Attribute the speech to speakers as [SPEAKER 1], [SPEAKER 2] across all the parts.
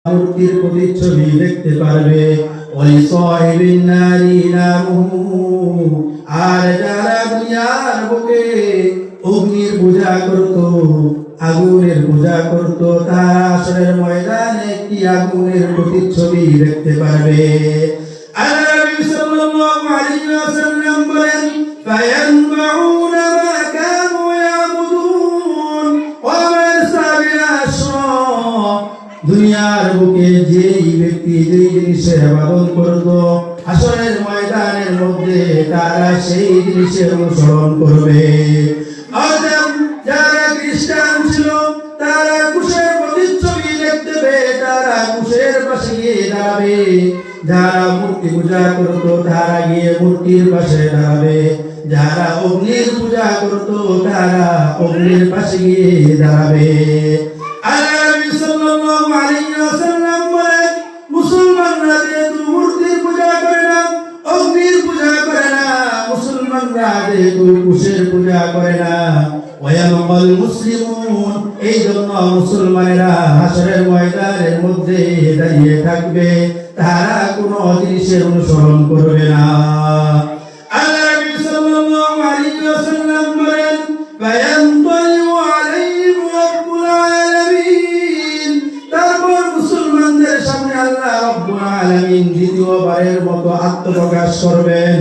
[SPEAKER 1] মূর্তির প্রতিচ্ছবি দেখতে পারবে। ওয়ালিসাহিবিন নারি নারুহু, আর যারা দুনিয়ার বুকে অগ্নির পূজা করত, আগুনের পূজা করত, তারা হাশরের ময়দানে একটি আগুনের প্রতিচ্ছবি দেখতে পারবে। আল্লাহ নবী সাল্লাল্লাহু আলাইহি ওয়াসাল্লাম বলেন, ফায়ানবাউনা মা কানু ইয়াবুদুন ওয়া মাসাবিল আশরা, দুনিয়ার বুকে যেই ব্যক্তি যেই জিনিসের ইবাদত করত, হাশরের ময়দানের মধ্যে তারা সেই জিনিসের অনুসরণ করবে। অর্থাৎ যারা খ্রিস্টান ছিল তারা ক্রুশের প্রতিচ্ছবি দেখতে পেয়ে তারা ক্রুশের পাশে গিয়ে দাঁড়াবে, যারা মূর্তি পূজা করত তারা গিয়ে মূর্তির পাশে দাঁড়াবে, যারা অগ্নির পূজা করত তারা অগ্নির পাশে গিয়ে দাঁড়াবে। আল্লাহ নবী সাল্লাল্লাহু আলাইহি ওয়াসাল্লাম বলেন, মুসলমানরা যেহেতু মূর্তির পূজা করে না, অগ্নির পূজা করে না, মুসলমানরা যেহেতু ক্রুশের পূজা করে না, ওয়ায়ামাল মুসলিমুন, এই জন্য মুসলমানেরা হাশরের ময়দানের মধ্যে দাঁড়িয়ে থাকবে, তারা কোনো জিনিসের অনুসরণ করবে না। আল্লাহ নবী সাল্লাল্লাহু আলাইহি ওয়াসাল্লাম বলেন, ফায়ানতালিউ আলাইহিম রাব্বুল আলামিন, তারপর মুসলমানদের সামনে আল্লাহ রাব্বুল আলামিন দ্বিতীয়বারের মতো আত্মপ্রকাশ করবেন,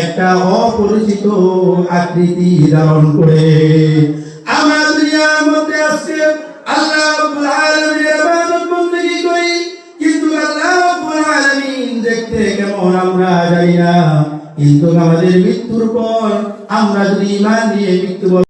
[SPEAKER 1] একটা অপরিচিত আকৃতি ধারণ করে। আমরা দুনিয়ার মধ্যে আজকে আল্লাহ রাব্বুল আলামিনের ইবাদত বندگی করি, কিন্তু আল্লাহ রাব্বুল আলামিন দেখতে কেমন আমরা জানি না। কিন্তু আমাদের মৃত্যুর পর আমরা যদি ঈমান নিয়ে মৃত্যু